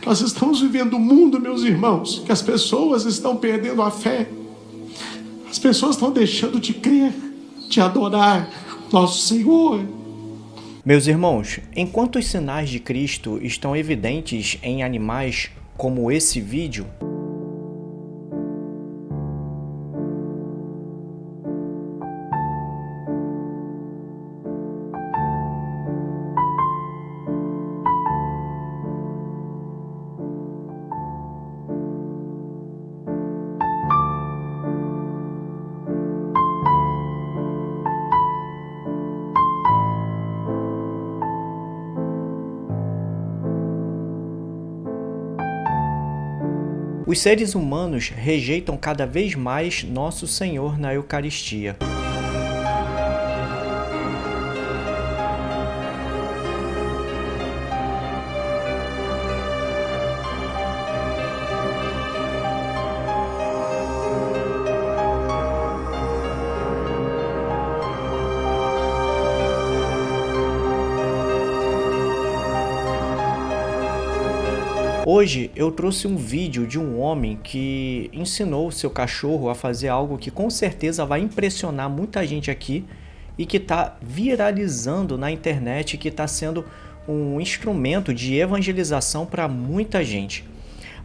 Nós estamos vivendo um mundo, meus irmãos, que as pessoas estão perdendo a fé. As pessoas estão deixando de crer, de adorar nosso Senhor. Meus irmãos, enquanto os sinais de Cristo estão evidentes em animais como esse vídeo, os seres humanos rejeitam cada vez mais nosso Senhor na Eucaristia. Hoje eu trouxe um vídeo de um homem que ensinou seu cachorro a fazer algo que com certeza vai impressionar muita gente aqui e que está viralizando na internet, que está sendo um instrumento de evangelização para muita gente.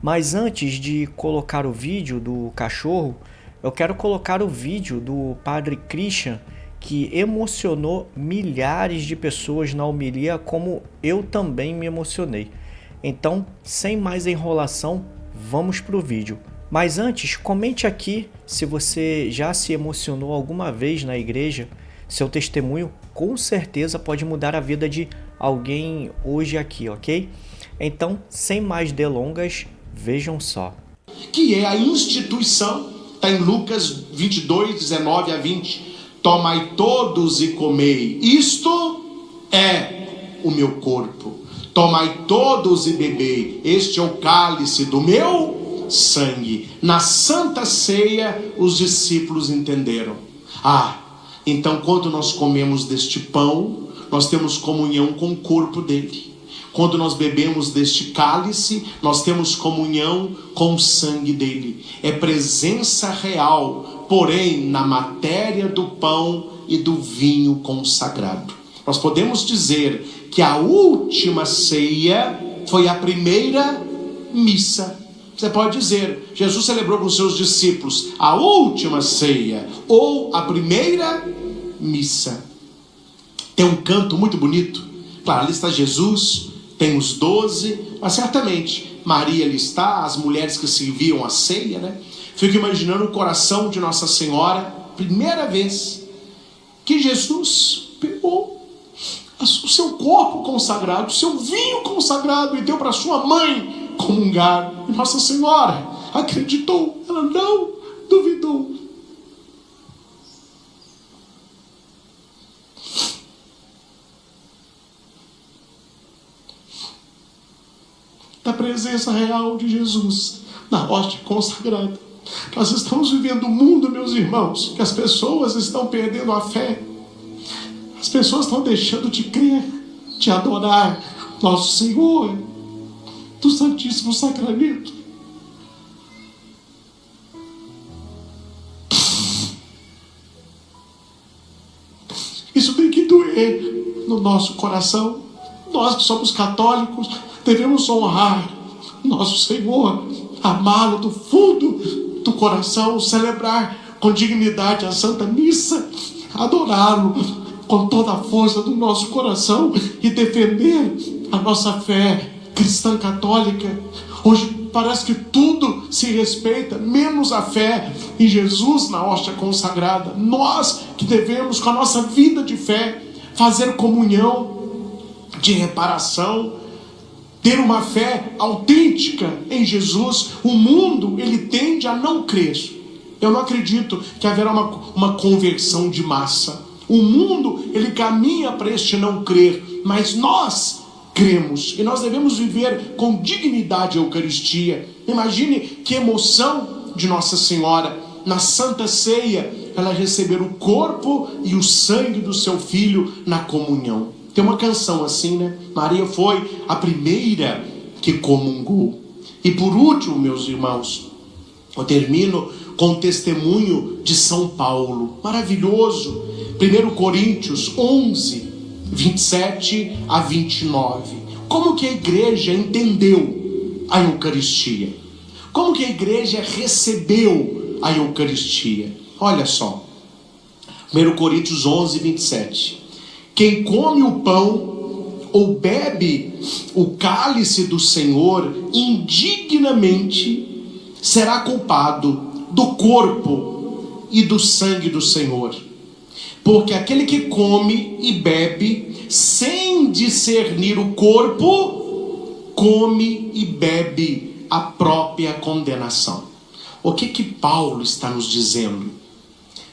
Mas antes de colocar o vídeo do cachorro, eu quero colocar o vídeo do Padre Christian, que emocionou milhares de pessoas na homilia, como eu também me emocionei. Então, sem mais enrolação, vamos para o vídeo. Mas antes, comente aqui se você já se emocionou alguma vez na igreja. Seu testemunho com certeza pode mudar a vida de alguém hoje aqui, ok? Então, sem mais delongas, vejam só. Que é a instituição, está em Lucas 22, 19 a 20. Tomai todos e comei, isto é o meu corpo. Tomai todos e bebei, este é o cálice do meu sangue. Na Santa Ceia, os discípulos entenderam. Então quando nós comemos deste pão, nós temos comunhão com o corpo dele. Quando nós bebemos deste cálice, nós temos comunhão com o sangue dele. É presença real, porém, na matéria do pão e do vinho consagrado. Nós podemos dizer que a última ceia foi a primeira missa. Você pode dizer, Jesus celebrou com os seus discípulos a última ceia ou a primeira missa. Tem um canto muito bonito. Claro, ali está Jesus, tem os 12, mas certamente Maria ali está, as mulheres que serviam a ceia, né? Fico imaginando o coração de Nossa Senhora, primeira vez que Jesus pegou o seu corpo consagrado, o seu vinho consagrado e deu para sua mãe comungar. E Nossa Senhora acreditou, ela não duvidou. Da presença real de Jesus na hóstia consagrada. Nós estamos vivendo um mundo, meus irmãos, que as pessoas estão perdendo a fé. As pessoas estão deixando de crer, de adorar nosso Senhor do Santíssimo Sacramento. Isso tem que doer no nosso coração. Nós que somos católicos devemos honrar nosso Senhor, amá-lo do fundo do coração, celebrar com dignidade a Santa Missa, adorá-lo com toda a força do nosso coração e defender a nossa fé cristã católica. Hoje parece que tudo se respeita, menos a fé em Jesus na hóstia consagrada. Nós que devemos, com a nossa vida de fé, fazer comunhão de reparação, ter uma fé autêntica em Jesus. O mundo, ele tende a não crer. Eu não acredito que haverá uma conversão de massa. O mundo, ele caminha para este não crer, mas nós cremos e nós devemos viver com dignidade a Eucaristia. Imagine que emoção de Nossa Senhora na Santa Ceia, ela receber o corpo e o sangue do seu Filho na comunhão. Tem uma canção assim, né? Maria foi a primeira que comungou. E por último, meus irmãos, eu termino com o testemunho de São Paulo, maravilhoso. 1 Coríntios 11, 27 a 29. Como que a igreja entendeu a Eucaristia? Como que a igreja recebeu a Eucaristia? Olha só, 1 Coríntios 11, 27. Quem come o pão ou bebe o cálice do Senhor indignamente será culpado do corpo e do sangue do Senhor. Porque aquele que come e bebe sem discernir o corpo, come e bebe a própria condenação. O que Paulo está nos dizendo?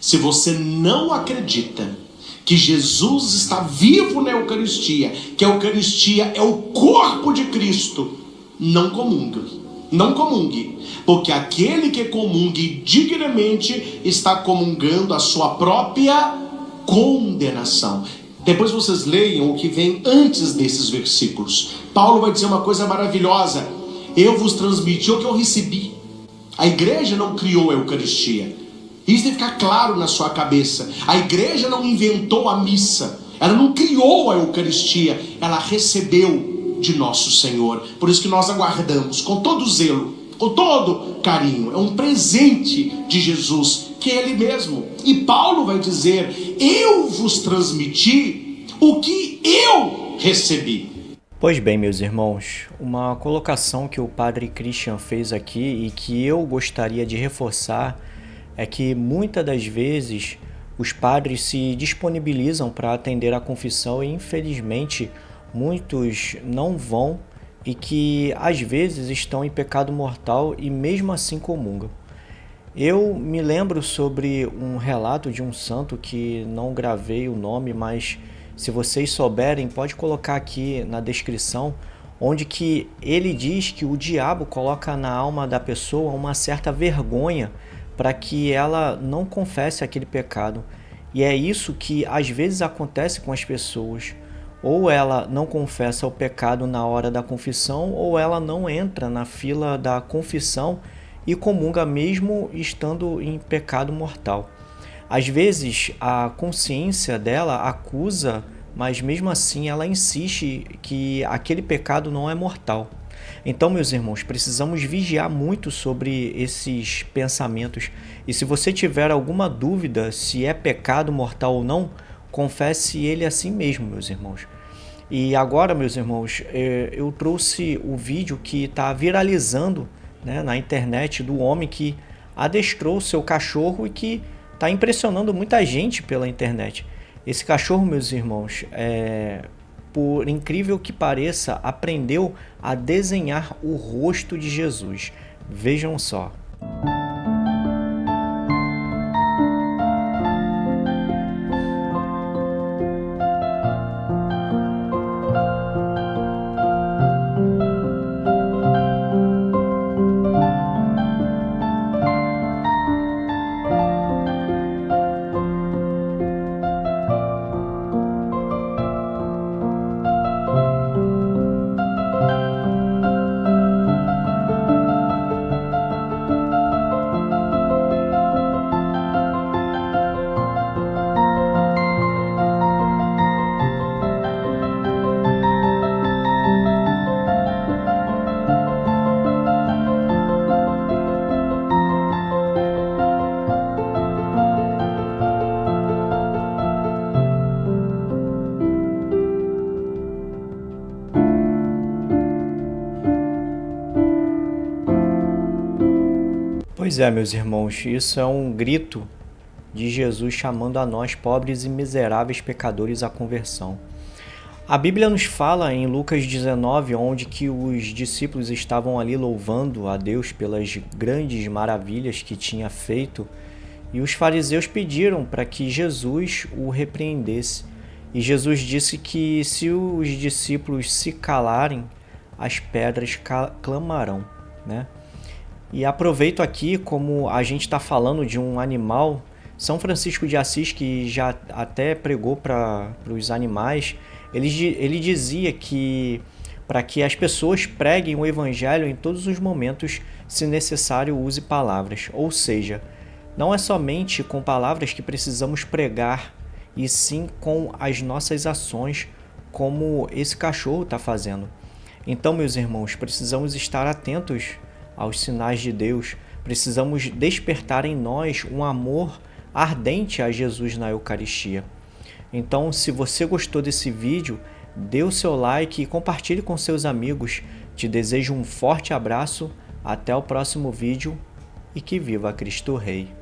Se você não acredita que Jesus está vivo na Eucaristia, que a Eucaristia é o corpo de Cristo, não comungue. Não comungue, porque aquele que comungue dignamente está comungando a sua própria condenação. Depois vocês leiam o que vem antes desses versículos. Paulo vai dizer uma coisa maravilhosa: eu vos transmiti o que eu recebi. A igreja não criou a Eucaristia. Isso deve ficar claro na sua cabeça. A igreja não inventou a missa, ela não criou a Eucaristia, ela recebeu de nosso Senhor. Por isso que nós aguardamos com todo zelo, com todo carinho. É um presente de Jesus, que é Ele mesmo. E Paulo vai dizer: eu vos transmiti o que eu recebi. Pois bem, meus irmãos, uma colocação que o padre Christian fez aqui e que eu gostaria de reforçar é que muitas das vezes os padres se disponibilizam para atender a confissão e infelizmente muitos não vão e que às vezes estão em pecado mortal e mesmo assim comungam. Eu me lembro sobre um relato de um santo que não gravei o nome, mas se vocês souberem, pode colocar aqui na descrição, onde que ele diz que o diabo coloca na alma da pessoa uma certa vergonha para que ela não confesse aquele pecado. E é isso que às vezes acontece com as pessoas. Ou ela não confessa o pecado na hora da confissão, ou ela não entra na fila da confissão e comunga mesmo estando em pecado mortal. Às vezes a consciência dela acusa, mas mesmo assim ela insiste que aquele pecado não é mortal. Então, meus irmãos, precisamos vigiar muito sobre esses pensamentos. E se você tiver alguma dúvida se é pecado mortal ou não, confesse ele assim mesmo, meus irmãos. E agora, meus irmãos, eu trouxe o vídeo que está viralizando, né, na internet, do homem que adestrou seu cachorro e que está impressionando muita gente pela internet. Esse cachorro, meus irmãos, por incrível que pareça, aprendeu a desenhar o rosto de Jesus. Vejam só. Pois é, meus irmãos, isso é um grito de Jesus chamando a nós, pobres e miseráveis pecadores, à conversão. A Bíblia nos fala em Lucas 19, onde que os discípulos estavam ali louvando a Deus pelas grandes maravilhas que tinha feito, e os fariseus pediram para que Jesus o repreendesse. E Jesus disse que se os discípulos se calarem, as pedras clamarão, né? E aproveito aqui, como a gente está falando de um animal, São Francisco de Assis, que já até pregou para os animais, ele dizia que para que as pessoas preguem o evangelho em todos os momentos, se necessário use palavras. Ou seja, não é somente com palavras que precisamos pregar, e sim com as nossas ações, como esse cachorro está fazendo. Então, meus irmãos, precisamos estar atentos aos sinais de Deus, precisamos despertar em nós um amor ardente a Jesus na Eucaristia. Então, se você gostou desse vídeo, dê o seu like e compartilhe com seus amigos. Te desejo um forte abraço, até o próximo vídeo e que viva Cristo Rei!